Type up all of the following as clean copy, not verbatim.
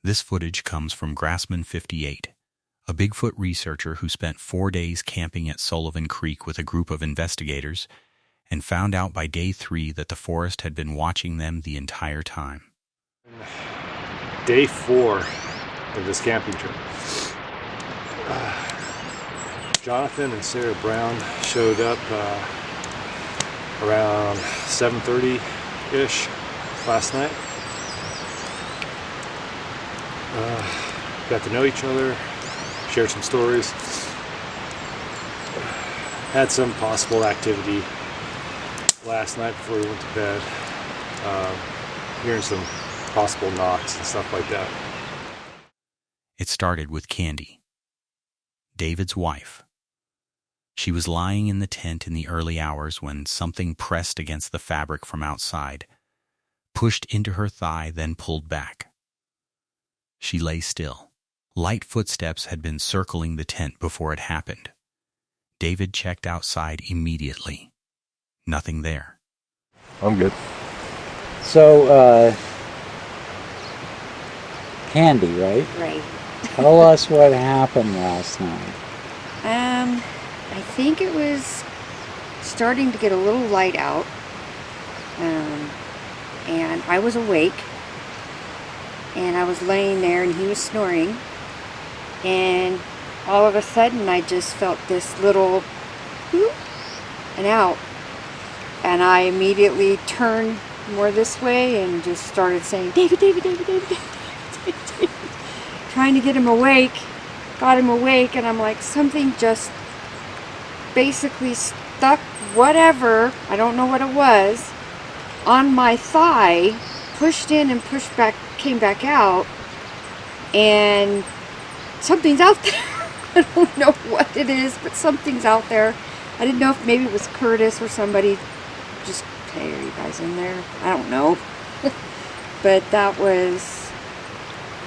This footage comes from Grassman58, a Bigfoot researcher who spent 4 days camping at Sullivan Creek with a group of investigators and found out by day 3 that the forest had been watching them the entire time. Day 4 of this camping trip. Jonathan and Sarah Brown showed up around 7:30-ish last night. Got to know each other, shared some stories, had some possible activity last night before we went to bed, hearing some possible knocks and stuff like that. It started with Candy, David's wife. She was lying in the tent in the early hours when something pressed against the fabric from outside, pushed into her thigh, then pulled back. She lay still. Light footsteps had been circling the tent before it happened. David checked outside immediately. Nothing there. I'm good. So, Candy, right? Right. Tell us what happened last night. I think it was starting to get a little light out, and I was awake, and I was laying there, and he was snoring, and all of a sudden I just felt this little whoop and out, and I immediately turned more this way and just started saying, David, David, David, David, David, David, David, trying to get him awake. Got him awake, and I'm like, something just basically stuck, whatever, I don't know what it was, on my thigh, pushed in and pushed back, came back out, and something's out there. I don't know what it is, but something's out there. I didn't know if maybe it was Curtis or somebody. Just, hey, are you guys in there? I don't know. But that was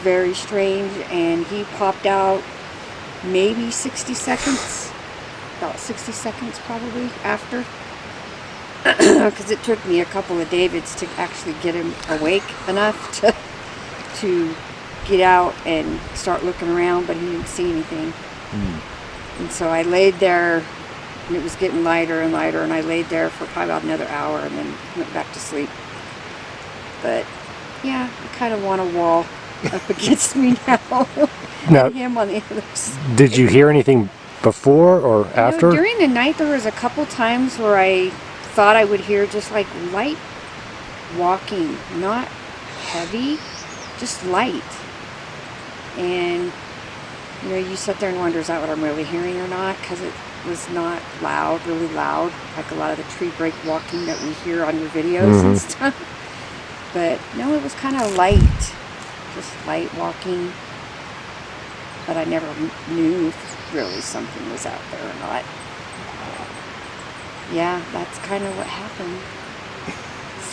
very strange, and he popped out maybe 60 seconds, about 60 seconds probably after, because it took me a couple of Davids to actually get him awake enough to get out and start looking around, but he didn't see anything. And so I laid there, and it was getting lighter and lighter, and I laid there for probably about another hour and then went back to sleep. But yeah, I kind of want a wall up against me now. Now, him on the other side. did you hear anything before or after? During the night, there was a couple times where I thought I would hear just like light walking, not heavy, just light. And you know, you sit there and wonder, is that what I'm really hearing or not? Because it was not loud, really loud, like a lot of the tree break walking that we hear on your videos and stuff. But no, it was kind of light, just light walking. But I never knew if really something was out there or not. Yeah, that's kind of what happened.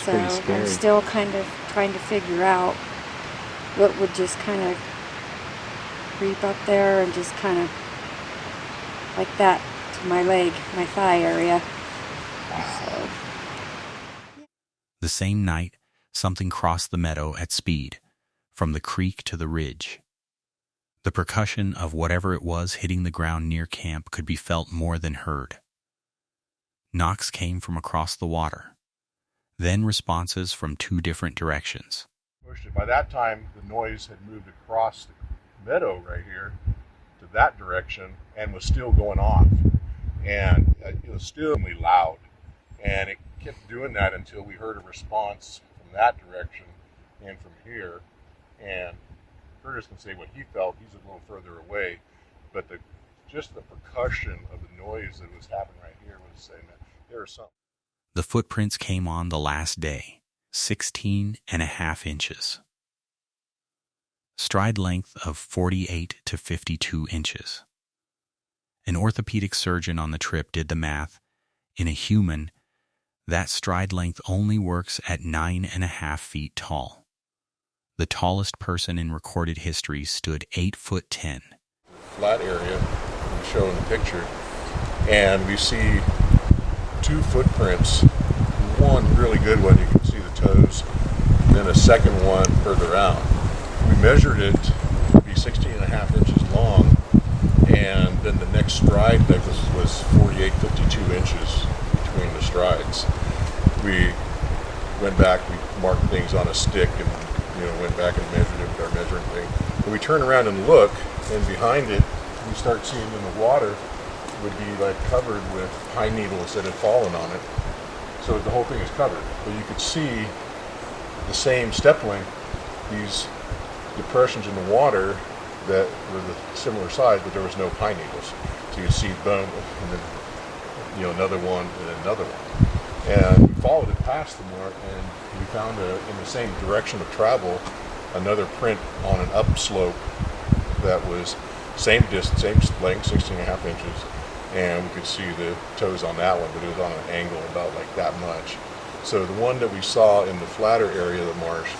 So I'm still kind of trying to figure out what would just kind of creep up there and just kind of like that to my leg, my thigh area. So. The same night, something crossed the meadow at speed, from the creek to the ridge. The percussion of whatever it was hitting the ground near camp could be felt more than heard. Knocks came from across the water, then responses from 2 different directions. By that time, the noise had moved across the meadow right here to that direction and was still going off. And it was still really loud. And it kept doing that until we heard a response from that direction and from here. And Curtis can say what he felt. He's a little further away. But just the percussion of the noise that was happening right here was saying that there was something. The footprints came on the last day, 16.5 inches. Stride length of 48 to 52 inches. An orthopedic surgeon on the trip did the math. In a human, that stride length only works at 9.5 feet tall. The tallest person in recorded history stood 8'10". Flat area we show in the picture, and we see 2 footprints. One really good one, you can see the toes, and then a second one further out. we measured it to be 16 and a half inches long, and then the next stride that was 48, 52 inches between the strides. We went back, we marked things on a stick, and went back and measured it with our measuring thing. When we turn around and look, and behind it, we start seeing in the water would be like covered with pine needles that had fallen on it. So the whole thing is covered, but you could see the same step length, these depressions in the water that were the similar size, but there was no pine needles. So you see bone, and then another one and another one. And we followed it past them more, and we found in the same direction of travel another print on an upslope that was same distance, same length, 16 and a half inches, and we could see the toes on that one, but it was on an angle about like that much. So the one that we saw in the flatter area of the marsh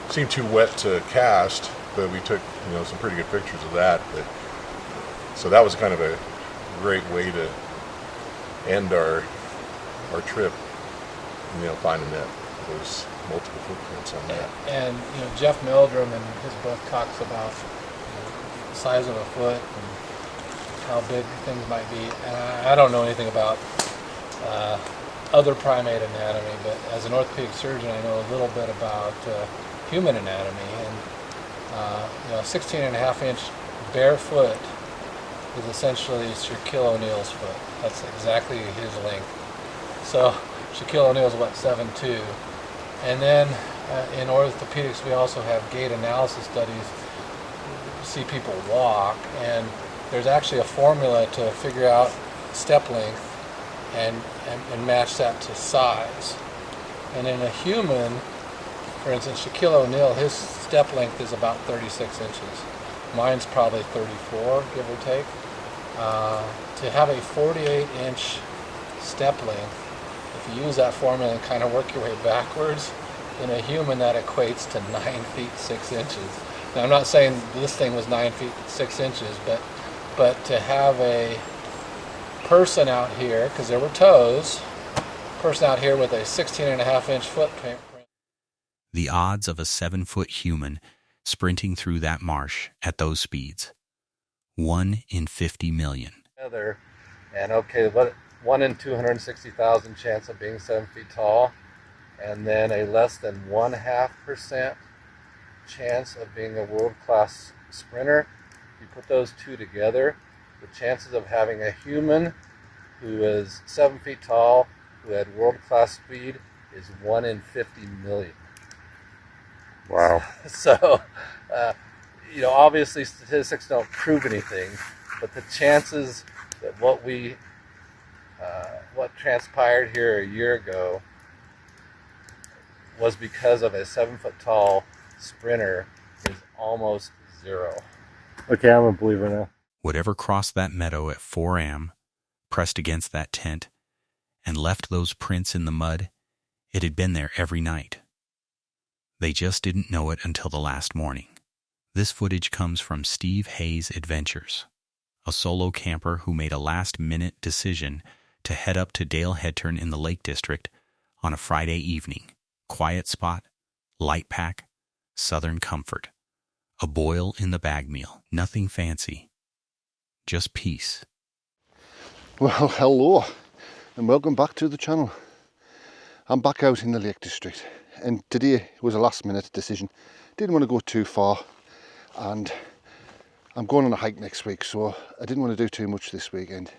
seemed too wet to cast, but we took some pretty good pictures of that. So that was kind of a great way to end our trip. Finding that there's multiple footprints on that. And Jeff Meldrum in his book talks about the size of a foot and how big things might be. And I don't know anything about other primate anatomy, but as an orthopedic surgeon, I know a little bit about human anatomy. And 16 and a half inch bare foot is essentially Shaquille O'Neal's foot. That's exactly his length. So Shaquille O'Neal's what, 7'2". And then in orthopedics we also have gait analysis studies. See people walk, and there's actually a formula to figure out step length and match that to size. And in a human, for instance, Shaquille O'Neal, his step length is about 36 inches. Mine's probably 34, give or take. To have a 48-inch step length, if you use that formula and kind of work your way backwards, in a human that equates to 9 feet 6 inches. Now I'm not saying this thing was 9 feet 6 inches, but to have a person out here, because there were toes, person out here with a 16 and a half inch footprint. The odds of a 7-foot human sprinting through that marsh at those speeds, 1 in 50 million. And okay, what 1 in 260,000 chance of being 7 feet tall, and then a less than 0.5% chance of being a world-class sprinter. You put those two together, the chances of having a human who is 7 feet tall, who had world-class speed, is 1 in 50 million. Wow. So, obviously statistics don't prove anything, but the chances that what transpired here a year ago was because of a 7 foot tall sprinter is almost zero. Okay, I'm a believer now. Whatever crossed that meadow at 4 a.m., pressed against that tent, and left those prints in the mud, it had been there every night. They just didn't know it until the last morning. This footage comes from Steve Hayes' Adventures, a solo camper who made a last-minute decision to head up to Dale Headturn in the Lake District on a Friday evening. Quiet spot, light pack, southern comfort. A boil in the bag meal. Nothing fancy. Just peace. Well, hello, and welcome back to the channel. I'm back out in the Lake District, and today was a last-minute decision. Didn't want to go too far, and I'm going on a hike next week, so I didn't want to do too much this weekend.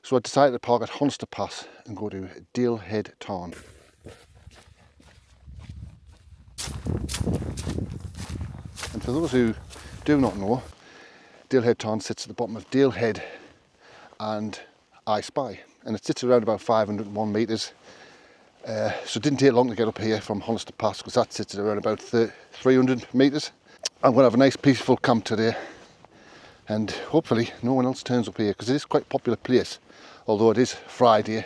So I decided to park at Hunster Pass and go to Dale Head Tarn. And for those who do not know, Dale Head Tarn sits at the bottom of Dale Head and I Spy, and it sits around about 501 metres. So it didn't take long to get up here from Hunster Pass, because that sits at around about 300 metres. I'm going to have a nice peaceful camp today, and hopefully no one else turns up here, because it is quite a popular place, although it is Friday.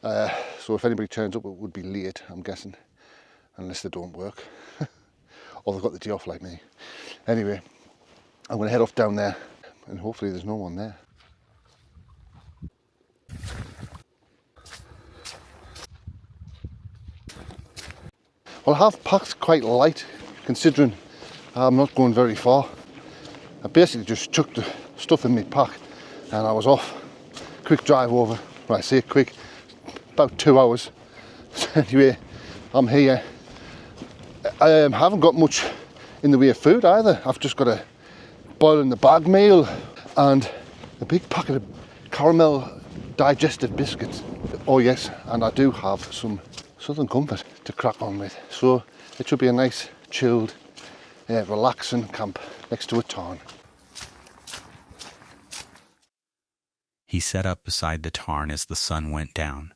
So if anybody turns up, it would be late, I'm guessing, unless they don't work. Or they've got the day off like me. Anyway, I'm going to head off down there, and hopefully there's no one there. Well, I have packed quite light, considering I'm not going very far. I basically just chucked the stuff in my pack and I was off. Quick drive over. When I say quick, about 2 hours. Anyway, I'm here. I haven't got much in the way of food either. I've just got a boil in the bag meal and a big packet of caramel digestive biscuits. Oh yes, and I do have some Southern Comfort to crack on with. So it should be a nice, chilled, relaxing camp next to a tarn. He set up beside the tarn as the sun went down.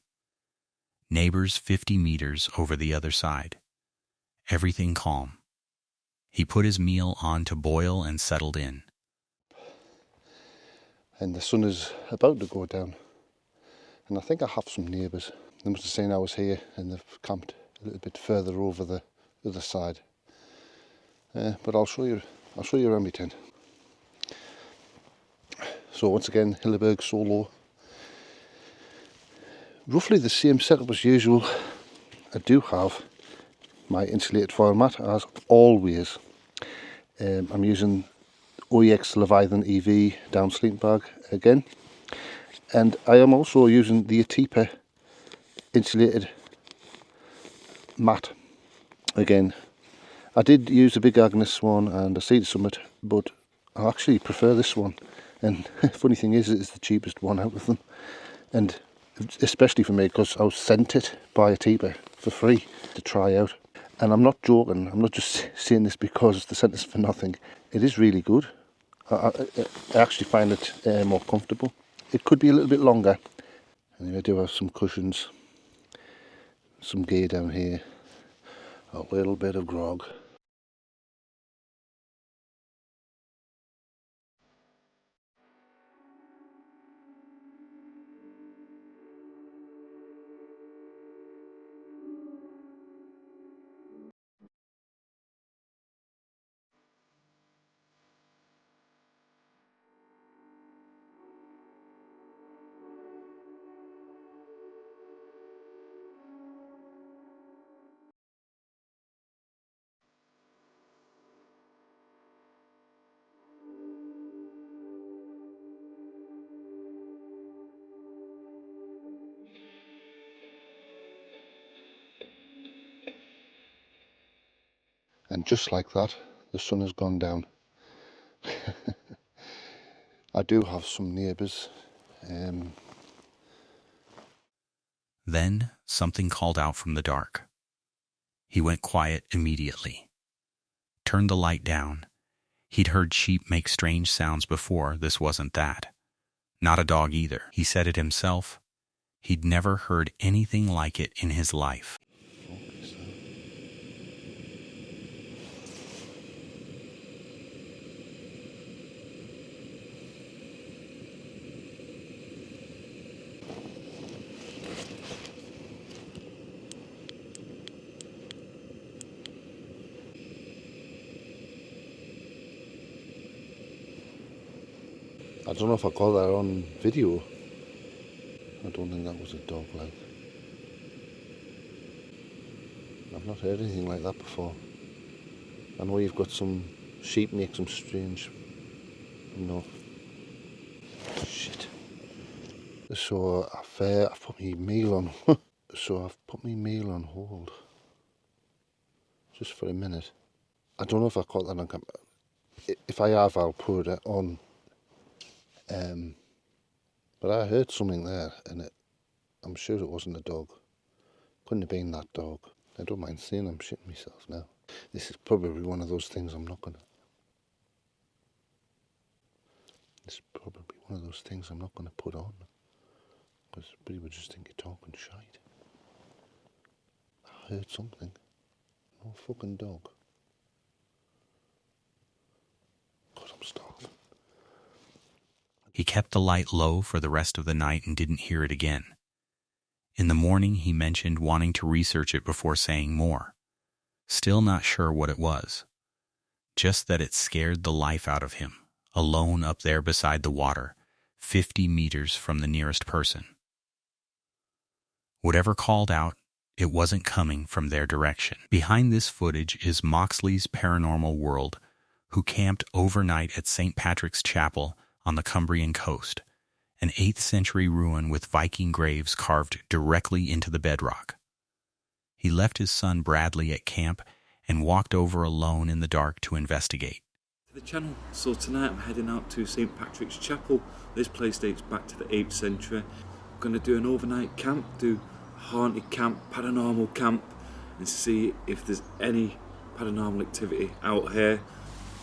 Neighbors 50 meters over the other side. Everything calm. He put his meal on to boil and settled in. And the sun is about to go down. And I think I have some neighbours. They must have seen I was here and they've camped a little bit further over the other side. But I'll show you around my tent. So once again, Hilleberg solo. Roughly the same setup as usual. I do have my insulated foil mat as always. I'm using OEX Leviathan EV down sleeping bag again. And I am also using the Atipa insulated mat again. I did use the Big Agnes one and the Cedar Summit, but I actually prefer this one. And funny thing is, it's the cheapest one out of them. And especially for me, because I was sent it by Atipa for free to try out. And I'm not joking, I'm not just saying this because they sent this for nothing. It is really good. I actually find it more comfortable. It could be a little bit longer. And I do have some cushions, some gear down here, a little bit of grog. And just like that, the sun has gone down. I do have some neighbours. Then something called out from the dark. He went quiet immediately. Turned the light down. He'd heard sheep make strange sounds before. This wasn't that. Not a dog either. He said it himself. He'd never heard anything like it in his life. I don't know if I got that on video. I don't think that was a dog like. I've not heard anything like that before. I know you've got some sheep make some strange, shit. So I've put my meal on. I've put my meal on hold. Just for a minute. I don't know if I caught that on camera. If I have, I'll put it on. But I heard something there, and I'm sure it wasn't a dog. Couldn't have been that dog. I don't mind saying I'm shitting myself now. This is probably one of those things I'm not gonna. This is probably one of those things I'm not gonna put on, because people would just think you're talking shite. I heard something. No fucking dog. God, I'm starving. He kept the light low for the rest of the night and didn't hear it again. In the morning, he mentioned wanting to research it before saying more. Still not sure what it was. Just that it scared the life out of him, alone up there beside the water, 50 meters from the nearest person. Whatever called out, it wasn't coming from their direction. Behind this footage is Moxley's Paranormal World, who camped overnight at St. Patrick's Chapel on the Cumbrian coast, an 8th century ruin with Viking graves carved directly into the bedrock. He left his son Bradley at camp and walked over alone in the dark to investigate. The channel. So tonight I'm heading out to St. Patrick's Chapel. This place dates back to the 8th century. I'm going to do an overnight camp, do a haunted camp, paranormal camp, and see if there's any paranormal activity out here.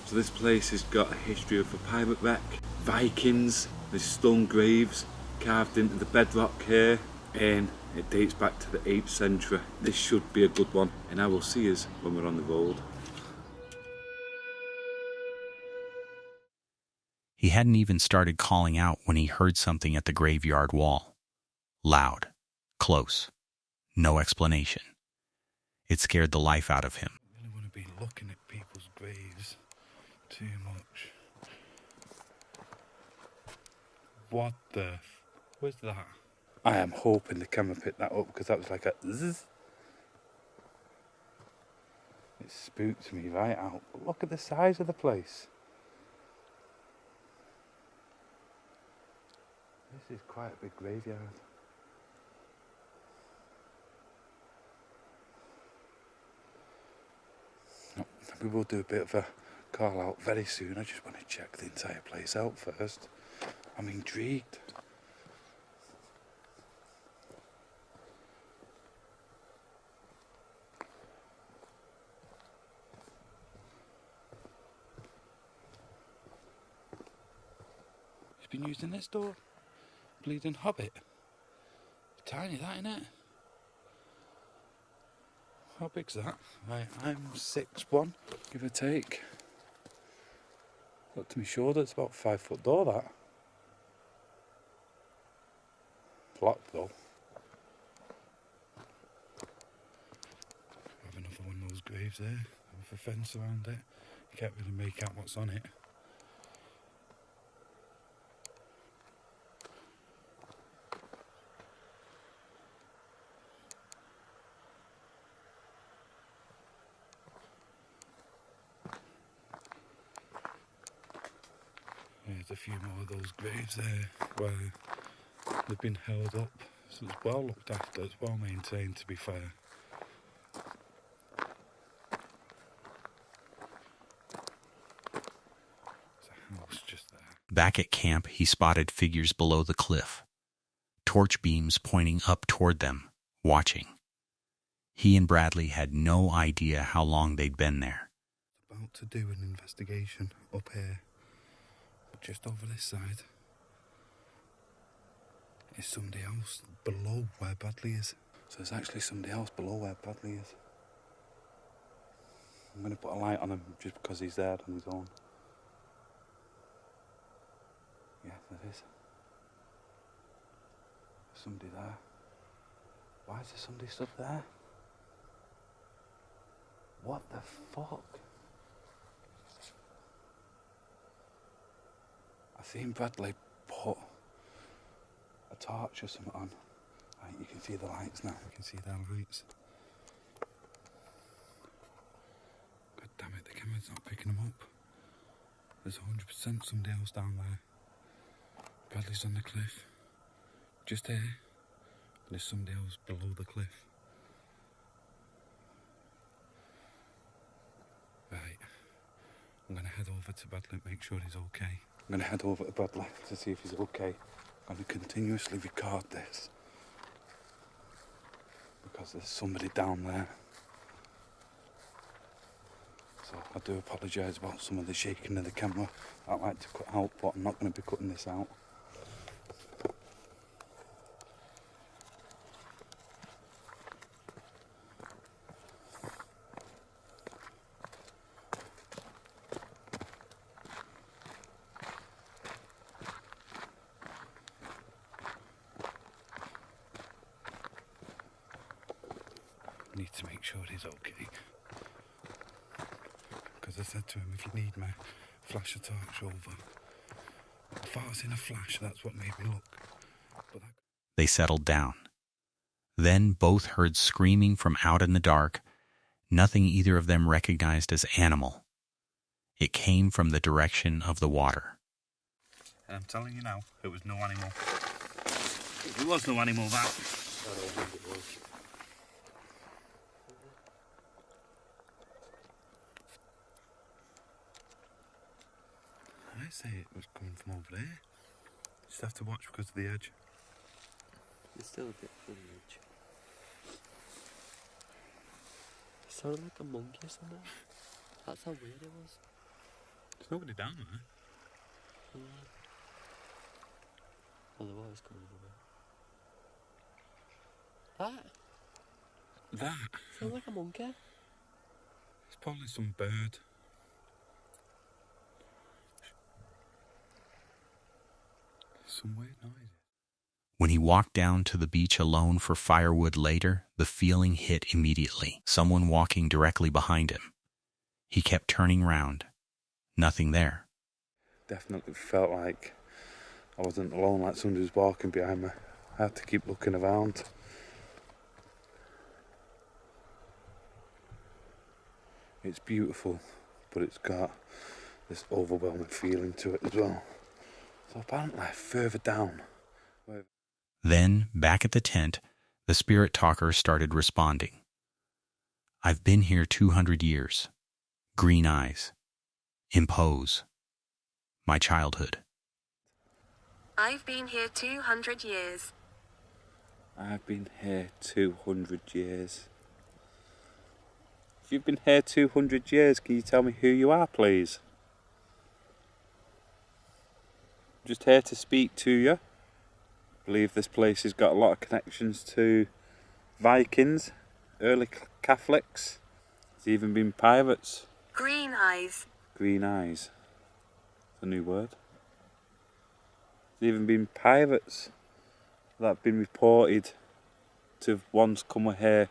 So this place has got a history of a pirate wreck, Vikings, there's stone graves carved into the bedrock here, and it dates back to the 8th century. This should be a good one, and I will see us when we're on the road. He hadn't even started calling out when he heard something at the graveyard wall. Loud, close, no explanation. It scared the life out of him. I really want to be looking at people's graves too much. What the... Where's that? I am hoping the camera picked that up because that was like a zzz. It spooked me right out. But look at the size of the place. This is quite a big graveyard. We will do a bit of a call out very soon. I just want to check the entire place out first. I'm intrigued. It's been used in this door. Bleeding Hobbit. Tiny, that, innit? How big's that? Right, I'm 6'1", give or take. Look to my shoulder, it's about 5 foot door, that. It's locked though. I have another one of those graves there, with a fence around it. You can't really make out what's on it. There's a few more of those graves there where they've been held up, so it's well looked after, it's well maintained, to be fair. There's a house just there. Back at camp, he spotted figures below the cliff, torch beams pointing up toward them, watching. He and Bradley had no idea how long they'd been there. About to do an investigation up here. Just over this side is somebody else below where Bradley is. So there's actually somebody else below where Bradley is. I'm going to put a light on him just because he's there on his own. Yeah, there is. There's somebody there. Why is there somebody stood there? What the fuck? I seen Bradley put a torch or something on. Right, you can see the lights now. You can see their lights. God damn it, the camera's not picking them up. There's 100% somebody else down there. Bradley's on the cliff. Just here. And there's somebody else below the cliff. Right. I'm going to head over to Bradley and make sure he's okay. I'm going to head over to Bradley to see if he's okay. I'm going to continuously record this because there's somebody down there. So I do apologise about some of the shaking of the camera. I'd like to cut out, but I'm not going to be cutting this out. Need to make sure he's okay. Because I said to him, if you need me, flash a torch over. I thought I was in a flash, that's what made me look. But They settled down. Then both heard screaming from out in the dark, nothing either of them recognized as animal. It came from the direction of the water. And I'm telling you now, it was no animal. It was no animal, that. I don't think it was. I say it was coming from over there. Just have to watch because of the edge. It's still a bit from the edge. It sounded like a monkey or something. That's how weird it was. There's nobody down there. Oh, the water's coming over. That? Sounds like a monkey. It's probably some bird. Some weird noise. When he walked down to the beach alone for firewood later, the feeling hit immediately. Someone walking directly behind him. He kept turning round. Nothing there. Definitely felt like I wasn't alone, like somebody was walking behind me. I had to keep looking around. It's beautiful, but it's got this overwhelming feeling to it as well. So apparently further down. Then, back at the tent, the spirit talker started responding. I've been here 200 years. Green eyes. Impose. My childhood. I've been here 200 years. I've been here 200 years. If you've been here 200 years, can you tell me who you are, please? I'm just here to speak to you. I believe this place has got a lot of connections to Vikings, early Catholics. There's even been pirates. Green eyes. Green eyes. It's a new word. There's even been pirates that have been reported to have once come here.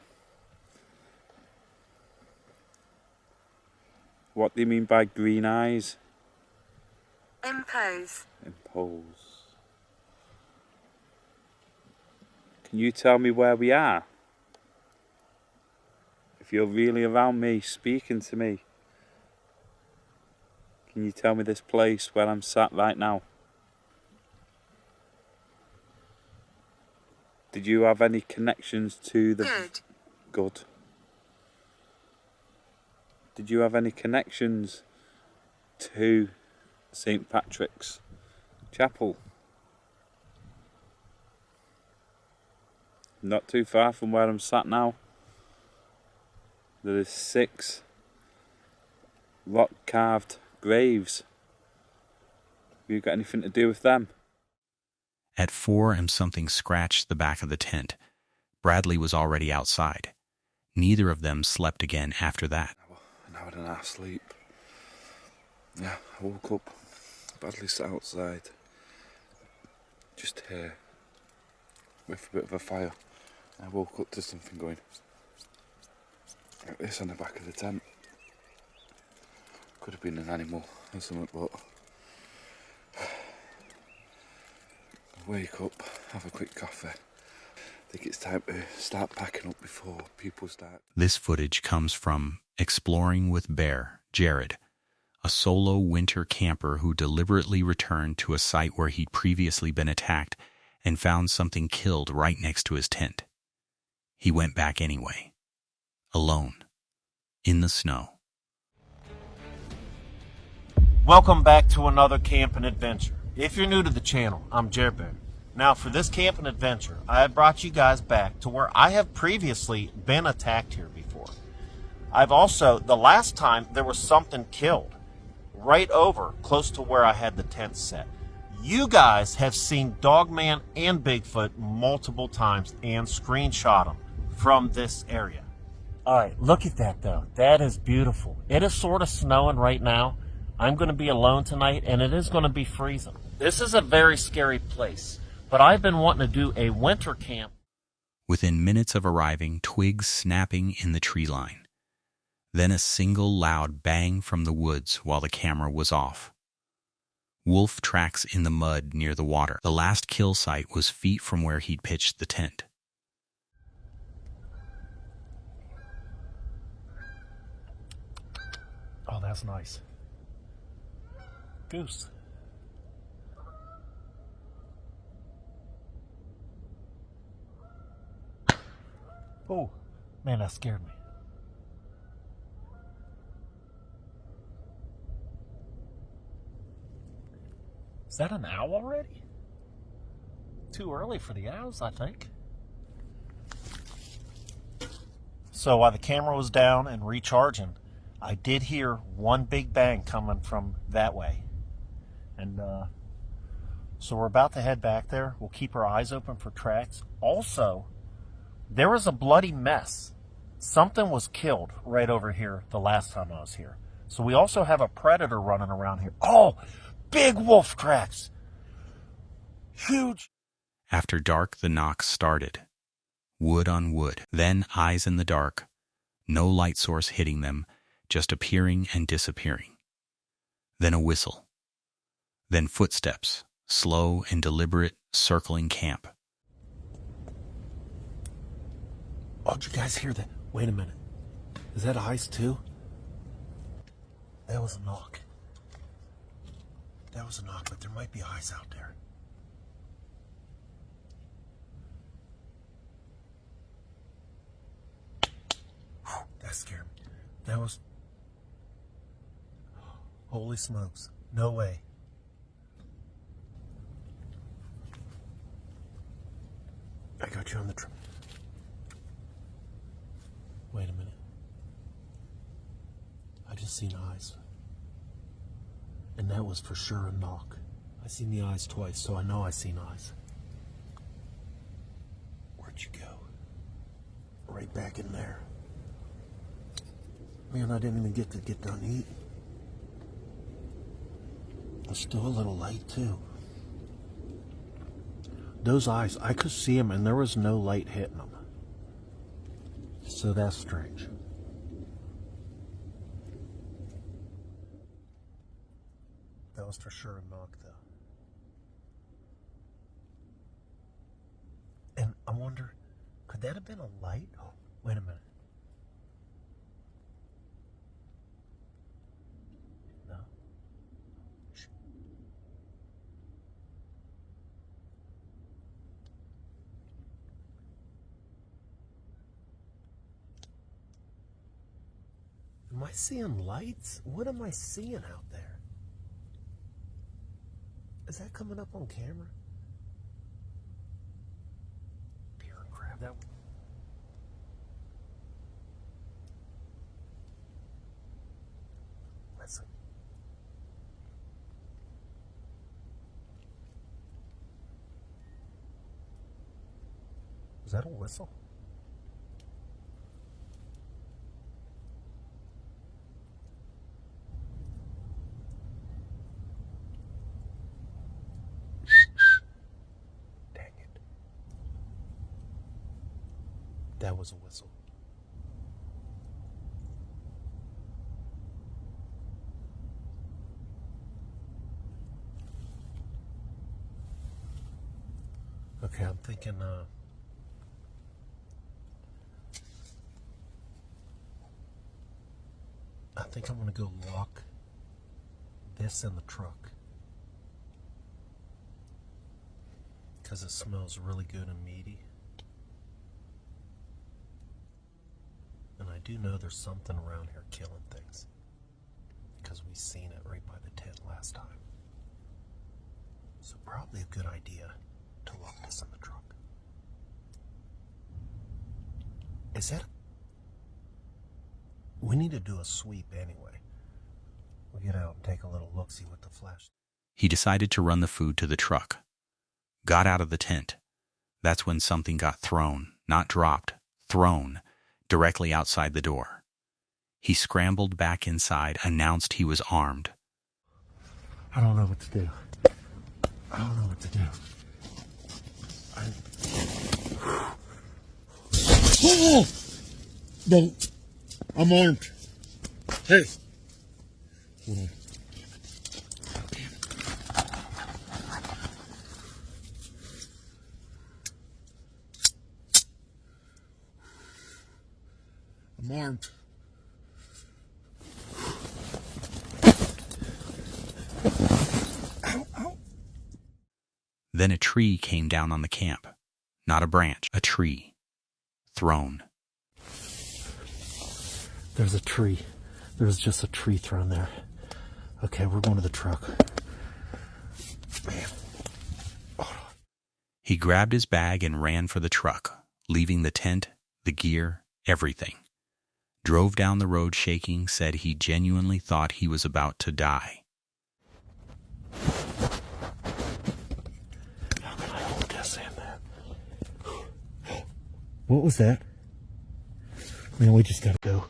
What do you mean by green eyes? Impose. Impose. Can you tell me where we are? If you're really around me, speaking to me, can you tell me this place where I'm sat right now? Did you have any connections to the... Good. Good. Did you have any connections to St. Patrick's Chapel? Not too far from where I'm sat now. There is 6 rock-carved graves. Have you got anything to do with them? At 4 and something scratched the back of the tent. Bradley was already outside. Neither of them slept again after that. An hour and a half sleep. Yeah, I woke up. Bradley sat outside. Just here. With a bit of a fire. I woke up to something going like this on the back of the tent. Could have been an animal or something, but wake up, have a quick coffee. I think it's time to start packing up before people start. This footage comes from Exploring with Bear, Jared, a solo winter camper who deliberately returned to a site where he'd previously been attacked and found something killed right next to his tent. He went back anyway. Alone. In the snow. Welcome back to another camping adventure. If you're new to the channel, I'm Jared Bear. Now for this camping adventure, I have brought you guys back to where I have previously been attacked here before. I've also, the last time there was something killed right over close to where I had the tent set. You guys have seen Dogman and Bigfoot multiple times and screenshot them from this area. Alright, look at that though. That is beautiful. It is sort of snowing right now. I'm going to be alone tonight and it is going to be freezing. This is a very scary place, but I've been wanting to do a winter camp. Within minutes of arriving, twigs snapping in the tree line. Then a single loud bang from the woods while the camera was off. Wolf tracks in the mud near the water. The last kill site was feet from where he'd pitched the tent. Oh, that's nice. Goose. Oh, man, that scared me. Is that an owl already? Too early for the owls, I think. So while the camera was down and recharging, I did hear one big bang coming from that way. And so we're about to head back there. We'll keep our eyes open for tracks. Also, there was a bloody mess. Something was killed right over here the last time I was here. So we also have a predator running around here. Oh, big wolf tracks. Huge. After dark, the knocks started. Wood on wood, then eyes in the dark. No light source hitting them, just appearing and disappearing. Then a whistle. Then footsteps, slow and deliberate, circling camp. Oh, did you guys hear that? Wait a minute. Is that eyes too? That was a knock. That was a knock, but there might be eyes out there. Whew, that scared me. That was... Holy smokes. No way. I got you on the trip. Wait a minute. I just seen eyes. And that was for sure a knock. I seen the eyes twice, so I know I seen eyes. Where'd you go? Right back in there. Man, I didn't even get to get done eating. There's still a little light too. Those eyes, I could see them and there was no light hitting them. So that's strange. That was for sure a knock, though. And I wonder, could that have been a light? Oh, wait a minute. No. Am I seeing lights? What am I seeing out there? Is that coming up on camera? Deer and crab. That. Listen. Is that a whistle? That was a whistle. Okay, I'm thinking, I think I'm gonna go lock this in the truck. Because it smells really good and meaty. And I do know there's something around here killing things. Because we seen it right by the tent last time. So probably a good idea to lock this in the truck. Is that... We need to do a sweep anyway. We'll get out and take a little look-see with the flash. He decided to run the food to the truck. Got out of the tent. That's when something got thrown, not dropped, thrown, directly outside the door. He scrambled back inside, announced he was armed. I don't know what to do. I don't know what to do. Oh! No. I'm armed. Hey. Hold on. I'm armed. Then a tree came down on the camp. Not a branch, a tree. Thrown. There's a tree. There's just a tree thrown there. Okay, we're going to the truck. Man. He grabbed his bag and ran for the truck, leaving the tent, the gear, everything. Drove down the road shaking, said he genuinely thought he was about to die. How can I hold this in there? What was that? Man, we just gotta go.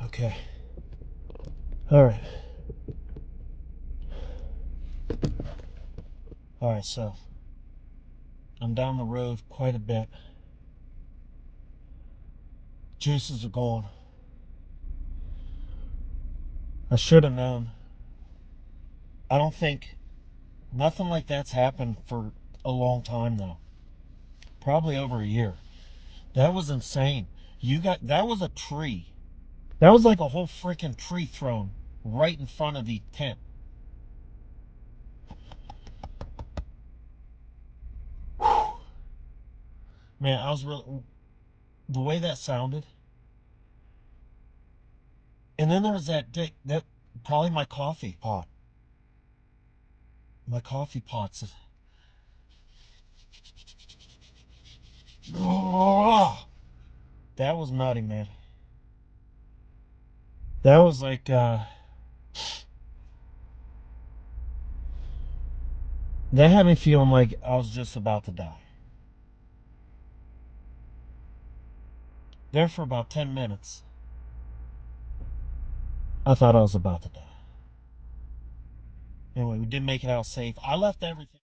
Okay. All right. All right, so I'm down the road quite a bit. Juices are gone. I should have known. I don't think nothing like that's happened for a long time though. Probably over a year. That was insane. That was a tree. That was like a whole freaking tree thrown right in front of the tent. Whew. Man, I was really, the way that sounded. And then there was that probably my coffee pot. My coffee pots. Oh, that was nutty, man. That was like that had me feeling like I was just about to die. There for about 10 minutes, I thought I was about to die. Anyway, we did make it out safe. I left everything.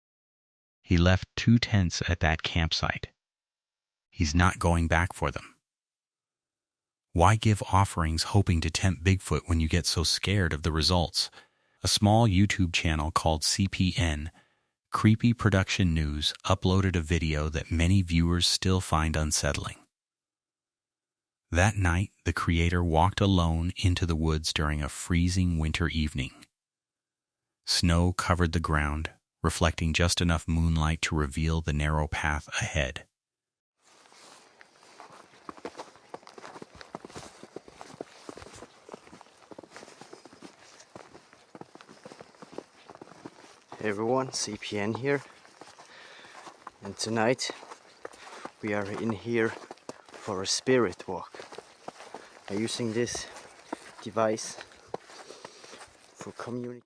He left 2 tents at that campsite. He's not going back for them. Why give offerings hoping to tempt Bigfoot when you get so scared of the results? A small YouTube channel called CPN, Creepy Production News, uploaded a video that many viewers still find unsettling. That night, the creator walked alone into the woods during a freezing winter evening. Snow covered the ground, reflecting just enough moonlight to reveal the narrow path ahead. Hey everyone, CPN here, and tonight we are in here for a spirit walk. I'm using this device for communication.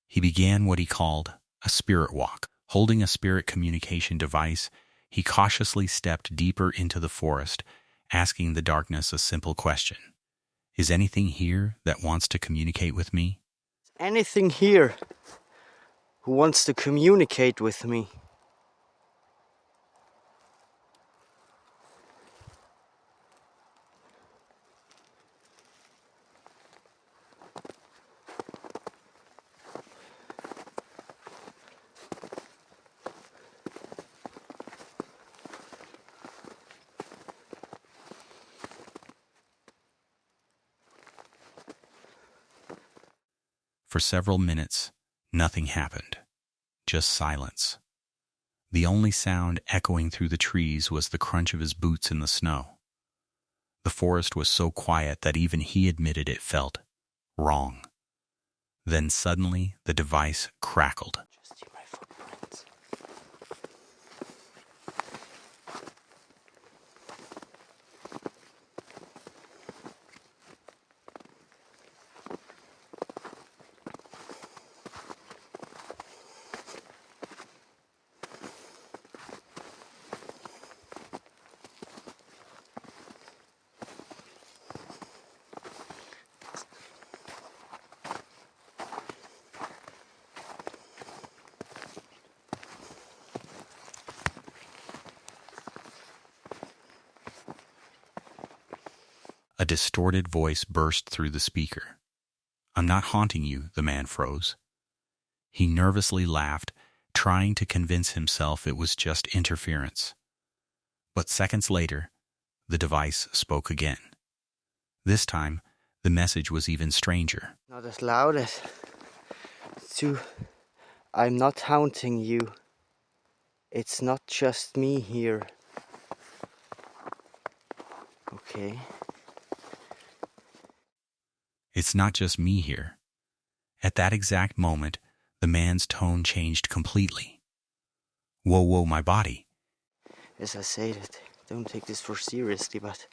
He began what he called a spirit walk. Holding a spirit communication device, he cautiously stepped deeper into the forest, asking the darkness a simple question. Is anything here that wants to communicate with me? Anything here who wants to communicate with me? For several minutes, nothing happened. Just silence. The only sound echoing through the trees was the crunch of his boots in the snow. The forest was so quiet that even he admitted it felt wrong. Then suddenly the device crackled. Just see my footprints. A distorted voice burst through the speaker. "I'm not haunting you," the man froze. He nervously laughed, trying to convince himself it was just interference. But seconds later, the device spoke again. This time, the message was even stranger. Not as loud as to I'm not haunting you. It's not just me here. Okay. It's not just me here. At that exact moment, the man's tone changed completely. Whoa, whoa, my body. As I said, don't take this for seriously, but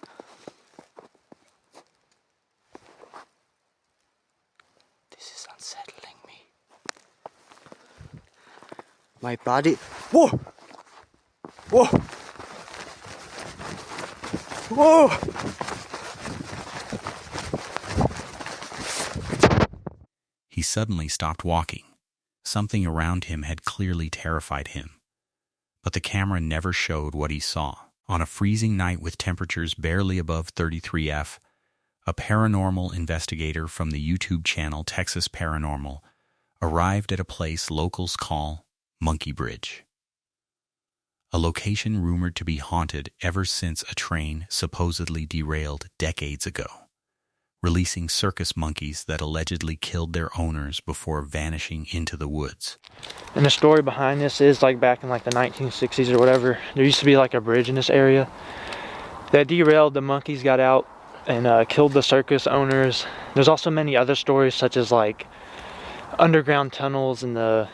this is unsettling me. My body. Whoa! Whoa! Whoa! He suddenly stopped walking. Something around him had clearly terrified him. But the camera never showed what he saw. On a freezing night with temperatures barely above 33°F, a paranormal investigator from the YouTube channel Texas Paranormal arrived at a place locals call Monkey Bridge. A location rumored to be haunted ever since a train supposedly derailed decades ago, releasing circus monkeys that allegedly killed their owners before vanishing into the woods. And the story behind this is like back in like the 1960s or whatever, there used to be like a bridge in this area that derailed. The monkeys got out and killed the circus owners. There's also many other stories such as like underground tunnels in the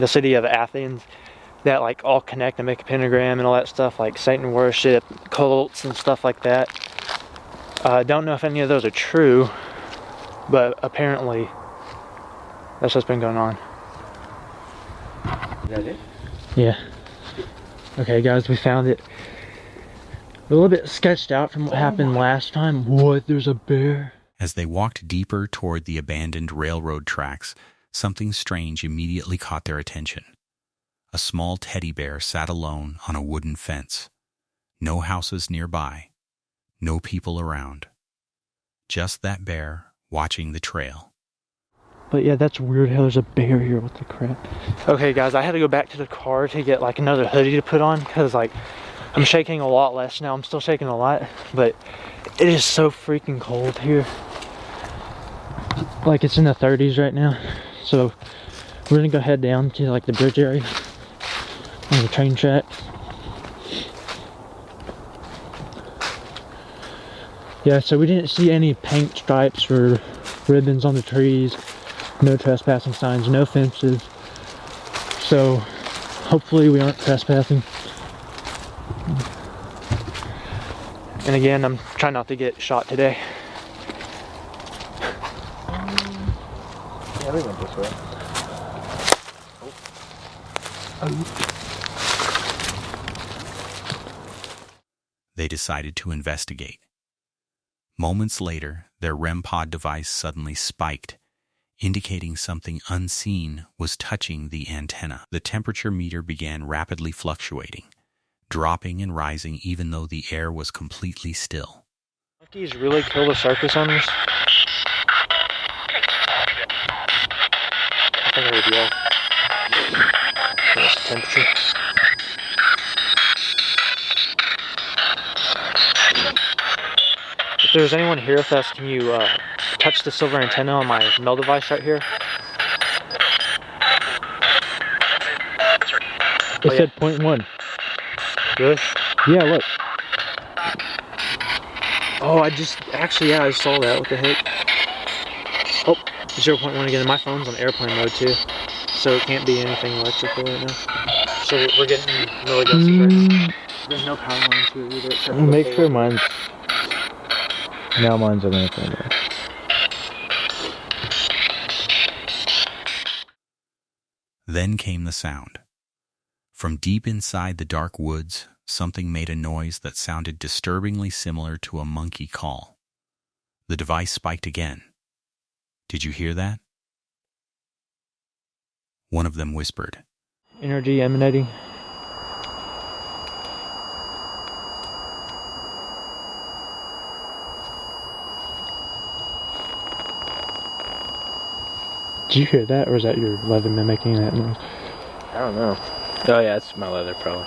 city of Athens that like all connect and make a pentagram and all that stuff, like Satan worship, cults and stuff like that. I don't know if any of those are true, but apparently that's what's been going on. Is that it? Yeah. Okay guys, we found it. A little bit sketched out from what happened last time. What? There's a bear? As they walked deeper toward the abandoned railroad tracks, something strange immediately caught their attention. A small teddy bear sat alone on a wooden fence. No houses nearby. No people around. Just that bear watching the trail. But yeah, that's weird how there's a bear here. What the crap? Okay guys, I had to go back to the car to get like another hoodie to put on because like I'm shaking a lot less now. I'm still shaking a lot, but it is so freaking cold here. Like it's in the 30s right now. So we're gonna go head down to like the bridge area on the train track. Yeah, so we didn't see any paint stripes or ribbons on the trees, no trespassing signs, no fences. So hopefully we aren't trespassing. And again, I'm trying not to get shot today. Yeah, we went this way. They decided to investigate. Moments later, their REM pod device suddenly spiked, indicating something unseen was touching the antenna. The temperature meter began rapidly fluctuating, dropping and rising even though the air was completely still. Monkeys really kill the circus owners? I think I would yell. That's the temperature. If there's anyone here with us, can you touch the silver antenna on my Mel device right here? It said 0.1. Really? Yeah, look. Oh, I just saw that. What the heck? Oh, 0.1 again. My phone's on airplane mode too, so it can't be anything electrical right now. So we're getting really ghosty right now. There's no power lines here either. Except for Make the sure pole. mine's... Now mine's on airplane mode. Then came the sound. From deep inside the dark woods, something made a noise that sounded disturbingly similar to a monkey call. The device spiked again. Did you hear that? One of them whispered. Energy emanating. Did you hear that, or is that your leather mimicking that noise? I don't know. Oh yeah, it's my leather probably.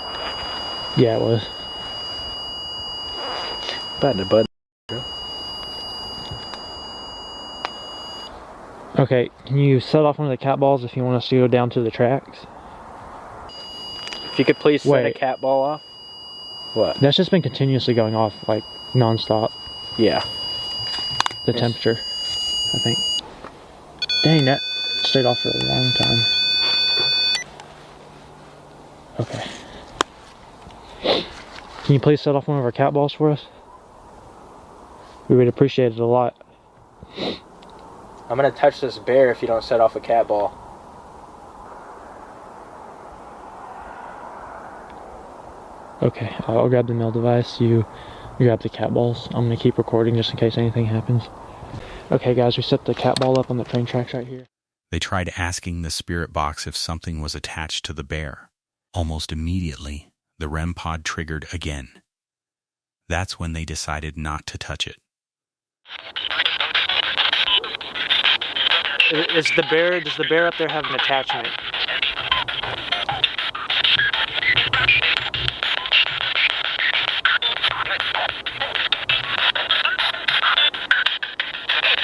Yeah, it was. Bad to bud. Okay, can you set off one of the cat balls if you want us to go down to the tracks? If you could please set a Wait. cat ball off. What? That's just been continuously going off, like, non-stop. Yeah. The temperature, I think. Dang, that stayed off for a long time. Okay. Can you please set off one of our cat balls for us? We would appreciate it a lot. I'm gonna touch this bear if you don't set off a cat ball. Okay, I'll grab the mail device, you grab the cat balls. I'm gonna keep recording just in case anything happens. Okay guys, we set the cat ball up on the train tracks right here. They tried asking the spirit box if something was attached to the bear. Almost immediately, the REM pod triggered again. That's when they decided not to touch it. Does the bear up there have an attachment?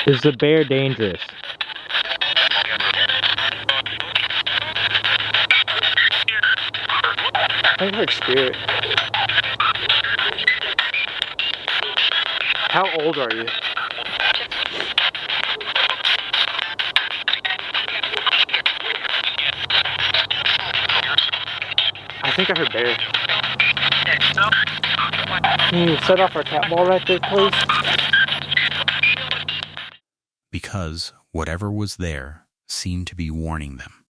Is the bear dangerous? I heard spirit. How old are you? I think I heard bear. Can you set off our cat ball right there, please? Because whatever was there seemed to be warning them.